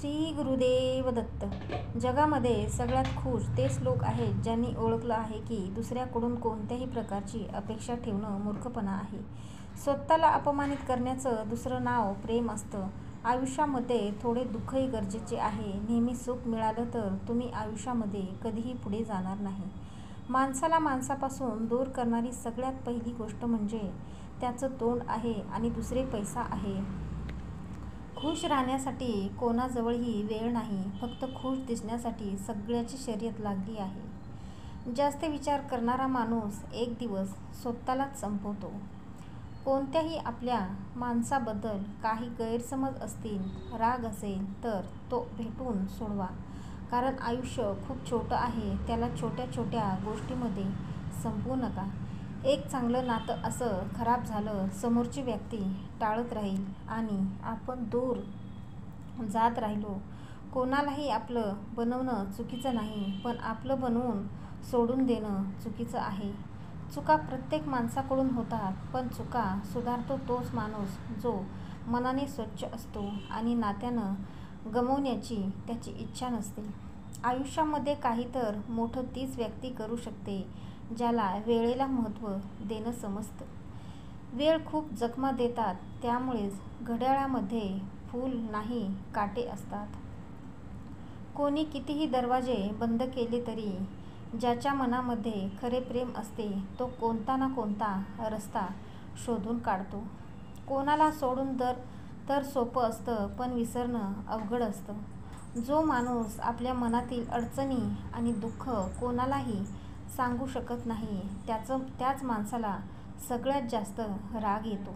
श्री गुरुदेव दत्त. जगामध्ये सगळ्यात खुश तेच लोक आहेत ज्यांनी ओळखलं आहे की दुसऱ्याकडून कोणत्याही प्रकारची अपेक्षा ठेवणं मूर्खपणा आहे. स्वतःला अपमानित करण्याचं दुसरं नाव प्रेम असतं. आयुष्यामध्ये थोडे दुःखही गरजेचे आहे. नेहमी सुख मिळालं तर तुम्ही आयुष्यामध्ये कधीही पुढे जाणार नाही. माणसाला माणसापासून दूर करणारी सगळ्यात पहिली गोष्ट म्हणजे त्याचं तोंड आहे आणि दुसरे पैसा आहे. खुश राहण्यासाठी कोणाजवळही वेळ नाही. फक्त खुश दिसण्यासाठी सगळ्याची शर्यत लागली आहे. जास्त विचार करणारा माणूस एक दिवस स्वतःलाच संपवतो. कोणत्याही आपल्या माणसाबद्दल काही गैरसमज असतील, राग असेल तर तो भेटून सोडवा. कारण आयुष्य खूप छोटं आहे. त्याला छोट्या छोट्या गोष्टींमध्ये संपवू नका. एक चांगलं नातं असं खराब झालं, समोरची व्यक्ती टाळत राहील आणि आपण दूर जात राहिलो. कोणालाही आपलं बनवणं चुकीचं नाही, पण आपलं बनवून सोडून देणं चुकीचं आहे. चुका प्रत्येक माणसाकडून होतात, पण चुका सुधारतो तोच माणूस जो मनाने स्वच्छ असतो आणि नात्यानं गमावण्याची त्याची इच्छा नसते. आयुष्यामध्ये काही तर मोठं तीच व्यक्ती करू शकते ज्याला वेळेला महत्त्व देणं समजतं. वेळ खूप जखमा देतात, त्यामुळेच घड्याळामध्ये फूल नाही काटे असतात. कोणी कितीही दरवाजे बंद केले तरी ज्याच्या मनामध्ये खरे प्रेम असते तो कोणता ना कोणता रस्ता शोधून काढतो. कोणाला सोडून तर सोपं असतं, पण विसरणं अवघड असतं. जो माणूस आपल्या मनातील अडचणी आणि दुःख कोणालाही सांगू शकत नाही त्याच माणसाला सगळ्यात जास्त राग येतो.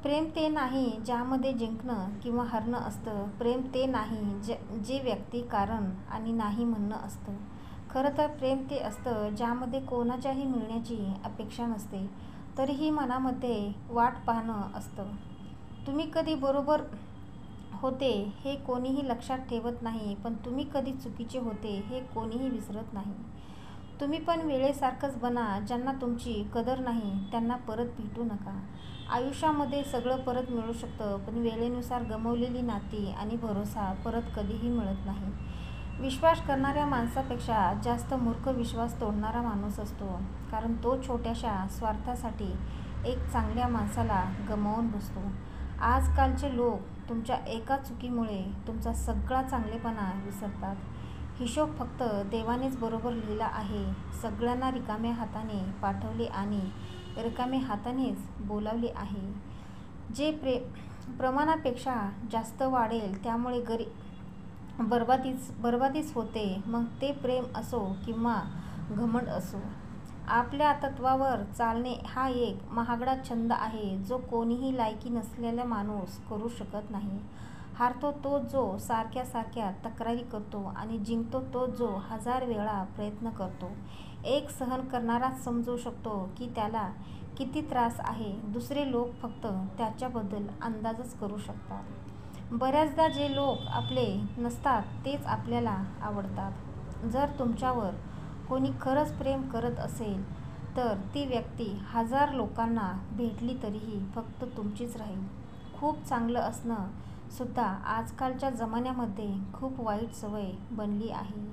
प्रेम ते नाही ज्यामध्ये जिंकणं किंवा हरणं असतं. प्रेम ते नाही जे व्यक्ती कारण आणि नाही म्हणणं असतं. खरं तर प्रेम ते असतं ज्यामध्ये कोणाच्याही मिळण्याची अपेक्षा नसते, तरीही मनामध्ये वाट पाहणं असतं. तुम्ही कधी बरोबर होते हे कोणीही लक्षात ठेवत नाही, पण तुम्ही कधी चुकीचे होते हे कोणीही विसरत नाही. तुम्ही पण वेळेसारखंच बना. ज्यांना तुमची कदर नाही त्यांना परत भेटू नका. आयुष्यामध्ये सगळं परत मिळू शकतं, पण वेळेनुसार गमावलेली नाती आणि भरोसा परत कधीही मिळत नाही. विश्वास करणाऱ्या माणसापेक्षा जास्त मूर्ख विश्वास तोडणारा माणूस असतो, कारण तो छोट्याशा स्वार्थासाठी एक चांगल्या माणसाला गमावून बसतो. आजकालचे लोक तुमच्या एका चुकीमुळे तुमचा सगळा चांगलेपणा विसरतात. हिशोब फक्त देवानेच बरोबर लिहिला आहे. सगळ्यांना रिकाम्या हाताने पाठवले आणि रिकाम्या हातानेच बोलावले आहे. जे प्रमाणापेक्षा जास्त वाढेल त्यामुळे बरबादीच होते, मग ते प्रेम असो किंवा घमंड असो. आपल्या तत्वावर चालणे हा एक महागडा छंद आहे जो कोणीही लायकी नसलेला माणूस करू शकत नाही. हारतो तो जो सारख्या सारख्या तक्रारी करतो आणि जिंकतो तो जो 1000 वेळा प्रयत्न करतो. एक सहन करणाराच समजू शकतो की त्याला किती त्रास आहे. दुसरे लोक फक्त त्याच्याबद्दल अंदाजच करू शकतात. बऱ्याचदा जे लोक आपले नसतात तेच आपल्याला आवडतात. जर तुमच्यावर कोणी खरंच प्रेम करत असेल तर ती व्यक्ती 1000 लोकांना भेटली तरीही फक्त तुमचीच राहील. खूप चांगलं असणं सुद्धा आजकालच्या जमान्यामध्ये खूप वाईट सवय बनली आहे.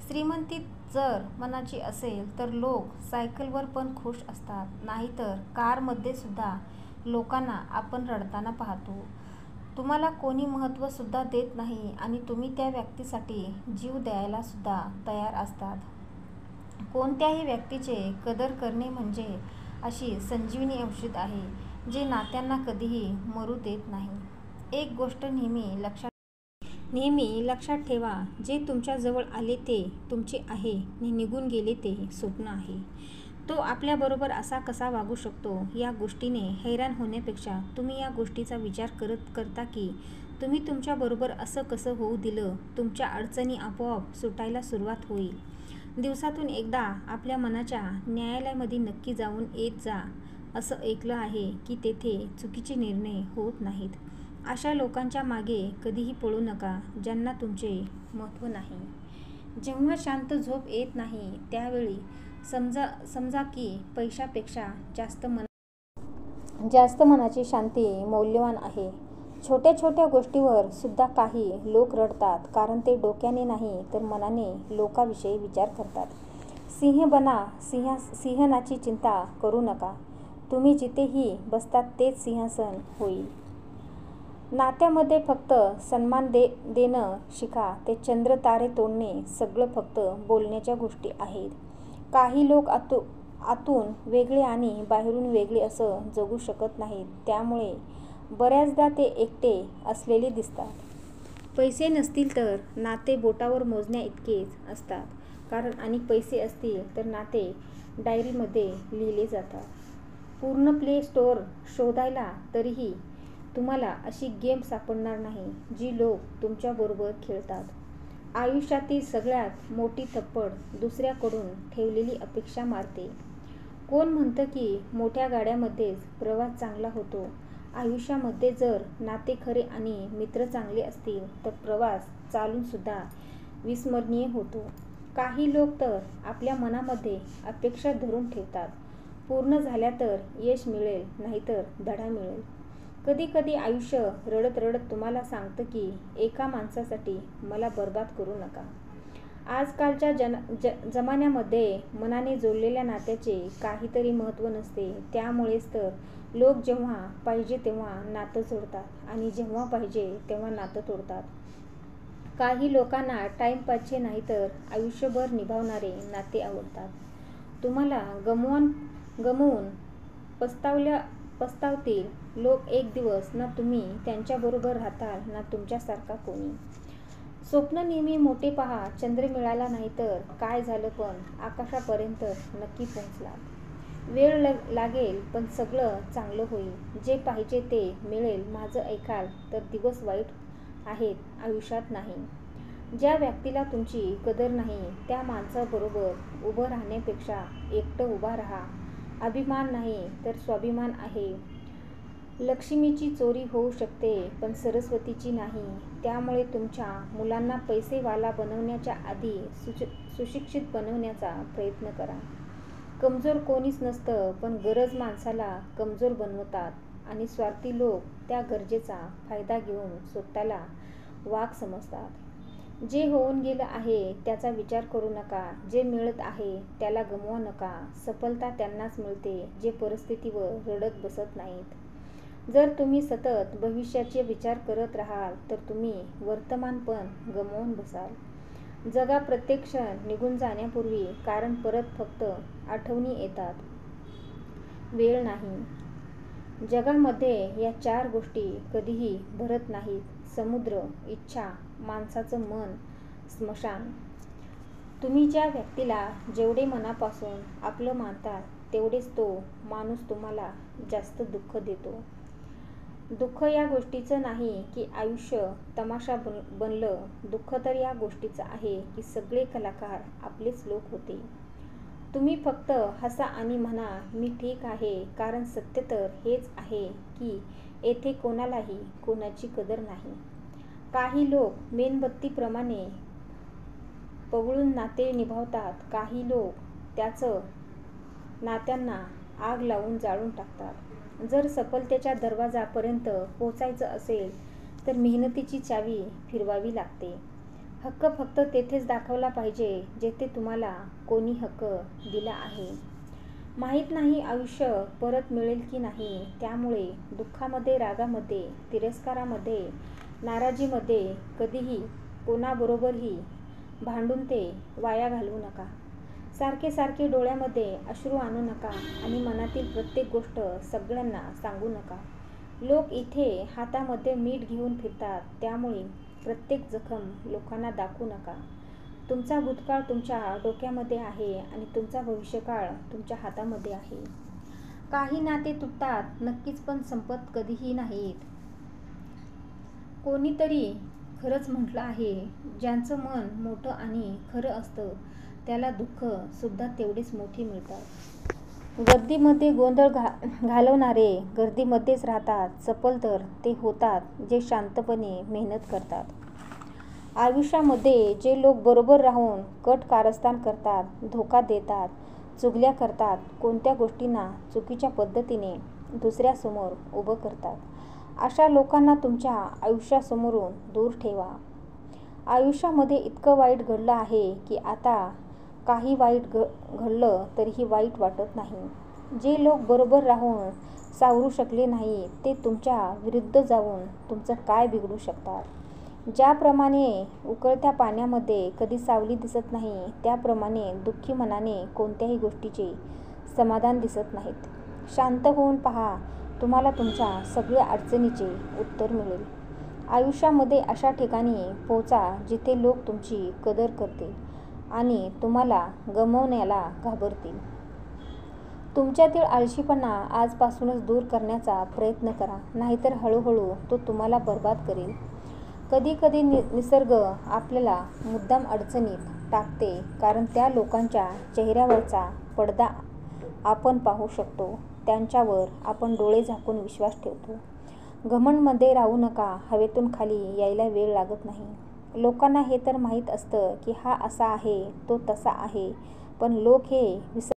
श्रीमंती जर मनाची असेल तर लोक सायकलवर पण खुश असतात, नाहीतर कारमध्ये सुद्धा लोकांना आपण रडताना पाहतो. तुम्हाला कोणी महत्त्व सुद्धा देत नाही आणि तुम्ही त्या व्यक्तीसाठी जीव द्यायला सुद्धा तयार असतात. कोणत्याही व्यक्तीचे कदर करणे म्हणजे अशी संजीवनी औषध आहे जे नात्यांना कधीही मरू देत नाही. एक गोष्ट नेहमी लक्षात ठेवा, जे तुमच्या जवळ आले ते तुमचे आहे आणि निघून गेले ते स्वप्न आहे. तो आपल्याबरोबर असा कसा वागू शकतो या गोष्टीने हैराण होण्यापेक्षा तुम्ही या गोष्टीचा विचार करता की तुम्ही तुमच्याबरोबर असं कसं होऊ दिलं. तुमच्या अडचणी आपोआप सुटायला सुरुवात होईल. दिवसातून एकदा आपल्या मनाच्या न्यायालयामध्ये नक्की जाऊन येत जा. असं ऐकलं आहे की तेथे चुकीचे निर्णय होत नाहीत. अशा लोकांच्या मागे कधीही पळू नका ज्यांना तुमचे महत्त्व नाही. जेव्हा शांत झोप येत नाही त्यावेळी समजा की पैशापेक्षा जास्त मनाची शांती मौल्यवान आहे. छोट्या छोट्या गोष्टीवर सुद्धा काही लोक रडतात, कारण ते डोक्याने नाही तर मनाने लोकाविषयी विचार करतात. सिंह बना, सिंहासनाची चिंता करू नका. तुम्ही जिथेही बसतात तेच सिंहासन होईल. नात्यामध्ये फक्त सन्मान देणं शिका. ते चंद्र तारे तोडणे सगळं फक्त बोलण्याच्या गोष्टी आहेत. काही लोक आतून वेगळे आणि बाहेरून वेगळे असं जगू शकत नाहीत. त्यामुळे बऱ्याचदा ते एकटे असलेले दिसतात. पैसे नसतील तर नाते बोटावर मोजण्या इतकेच असतात. आणि पैसे असतील तर नाते डायरीमध्ये लिहिले जातात. पूर्ण प्ले स्टोअर शोधायला तरीही तुम्हाला अशी गेम सापडणार नाही जी लोक तुमच्याबरोबर खेळतात. आयुष्यातील सगळ्यात मोठी थप्पड दुसऱ्याकडून ठेवलेली अपेक्षा मारते. कोण म्हणतं की मोठ्या गाड्यामध्येच प्रवास चांगला होतो. आयुष्यामध्ये जर नाते खरे आणि मित्र चांगले असतील तर प्रवास चालूनसुद्धा विस्मरणीय होतो. काही लोक तर आपल्या मनामध्ये अपेक्षा धरून ठेवतात. पूर्ण झाल्या तर यश मिळेल, नाहीतर धडा मिळेल. कधी कधी आयुष्य रडत रडत तुम्हाला सांगतं की एका माणसासाठी मला बर्बाद करू नका. आजकालच्या जमान्यामध्ये मनाने जोडलेल्या नात्याचे काहीतरी महत्त्व नसते. त्यामुळेच तर लोक जेव्हा पाहिजे तेव्हा नातं जोडतात आणि जेव्हा पाहिजे तेव्हा नातं तोडतात. काही लोकांना टाईमपासचे नाही तर आयुष्यभर निभावणारे नाते आवडतात. तुम्हाला गमवून पस्तावतील लोक एक दिवस. ना तुम्ही त्यांच्याबरोबर राहताल ना तुमच्यासारखा कोणी. स्वप्न नेहमी मोठे पहा. चंद्र मिळाला नाही तर काय झालं, पण आकाशापर्यंत नक्की पोहोचलात. वेळ लागेल पण सगळं चांगलं होईल. जे पाहिजे ते मिळेल. माझं ऐकाल तर दिवस वाईट आहेत आयुष्यात नाही. ज्या व्यक्तीला तुमची कदर नाही त्या माणसाबरोबर उभं राहण्यापेक्षा एकटं उभा राहा. अभिमान नाही तर स्वाभिमान आहे. लक्ष्मीची चोरी होऊ शकते पण सरस्वतीची नाही. त्यामुळे तुमच्या मुलांना पैसेवाला बनवण्याच्या आधी सुशिक्षित बनवण्याचा प्रयत्न करा. कमजोर कोणीच नसतं, पण गरज माणसाला कमजोर बनवतात आणि स्वार्थी लोक त्या गरजेचा फायदा घेऊन स्वतःला वाघ समजतात. जे होऊन गेलं आहे त्याचा विचार करू नका. जे मिळत आहे त्याला गमवू नका. सफलता त्यांनाच मिळते जे परिस्थितीवर रडत बसत नाहीत. जर तुम्ही सतत भविष्याचे विचार करत राहाल तर तुम्ही वर्तमान पण गमावून बसाल. जगा प्रत्येक क्षण निघून जाण्यापूर्वी, कारण परत फक्त आठवणी येतात, वेळ नाही. जगामध्ये या 4 गोष्टी कधीही भरत नाहीत. समुद्र, इच्छा, माणसाचं मन, स्मशान. तुम्ही ज्या व्यक्तीला जेवढे मनापासून आपलं मानता तेवढेच तो माणूस तुम्हाला जास्त दुःख देतो. दुःख या गोष्टीचं नाही की आयुष्य तमाशा बनलं. दुःख तर या गोष्टीचं आहे की सगळे कलाकार आपलेच लोक होते. तुम्ही फक्त हसा आणि म्हणा मी ठीक आहे, कारण सत्य तर हेच आहे की येथे कोणालाही कोणाची कदर नाही. काही लोक मेणबत्तीप्रमाणे पवळून नाते निभावतात. काही लोक त्याच नात्यांना आग लावून जाळून टाकतात. जर सफलतेच्या दरवाजापर्यंत पोहोचायचं असेल तर मेहनतीची चावी फिरवावी लागते. हक्क फक्त तेथेच दाखवला पाहिजे जेथे तुम्हाला कोणी हक्क दिला आहे. माहीत नाही आयुष्य परत मिळेल की नाही. त्यामुळे दुःखामध्ये, रागामध्ये, तिरस्कारामध्ये, नाराजीमध्ये कधीही कोणाबरोबरही भांडून ते वाया घालवू नका. सारखे सारखे डोळ्यामध्ये अश्रू आणू नका आणि मनातील प्रत्येक गोष्ट सगळ्यांना सांगू नका. लोक इथे हातामध्ये मीठ घेऊन फिरतात. त्यामुळे प्रत्येक जखम लोकांना दाखवू नका. तुमचा भूतकाळ तुमच्या डोक्यामध्ये आहे आणि तुमचा भविष्यकाळ तुमच्या हातामध्ये आहे. काही नाते तुटतात नक्कीच, पण संपत कधीही नाहीत. कोणीतरी खरंच म्हटलं आहे, ज्यांचं मन मोठं आणि खरं असतं त्याला दुःख सुद्धा तेवढेच मोठे मिळतात. गर्दीमध्ये गोंधळ घालवणारे गर्दीमध्येच राहतात. सफल तर ते होतात जे शांतपणे मेहनत करतात. आयुष्यामध्ये जे लोक बरोबर राहून कट कारस्थान करतात, धोका देतात, चुगल्या करतात, कोणत्या गोष्टींना चुकीच्या पद्धतीने दुसऱ्यासमोर उभं करतात, अशा लोकांना तुमच्या आयुष्यासमोरून दूर ठेवा. आयुष्यामध्ये इतकं वाईट घडलं आहे की आता काही वाईट घडलं तरीही वाईट वाटत नाही. जे लोक बरोबर राहून सावरू शकले नाही ते तुमच्या विरुद्ध जाऊन तुमचं काय बिघडू शकतात. ज्याप्रमाणे उकळत्या पाण्यामध्ये कधी सावली दिसत नाही, त्याप्रमाणे दुःखी मनाने कोणत्याही गोष्टीचे समाधान दिसत नाहीत. शांत होऊन पहा, तुम्हाला तुमच्या सगळ्या अडचणीचे उत्तर मिळेल. आयुष्यामध्ये अशा ठिकाणी पोहोचा जिथे लोक तुमची कदर करतील आणि तुम्हाला गमावण्याला घाबरतील. तुमच्यातील आळशीपणा आजपासूनच दूर करण्याचा प्रयत्न करा, नाहीतर हळूहळू तो तुम्हाला बर्बाद करेल. कधी कधी निसर्ग आपल्याला मुद्दाम अडचणीत टाकते, कारण त्या लोकांच्या चेहऱ्यावरचा पडदा आपण पाहू शकतो. त्यांच्यावर आपण डोळे झाकून विश्वास ठेवतो. घमंडमध्ये राहू नका. हवेतून खाली यायला वेळ लागत नाही. लोकांना हे तर माहीत असतं की हा असा आहे, तो तसा आहे, पण लोक हे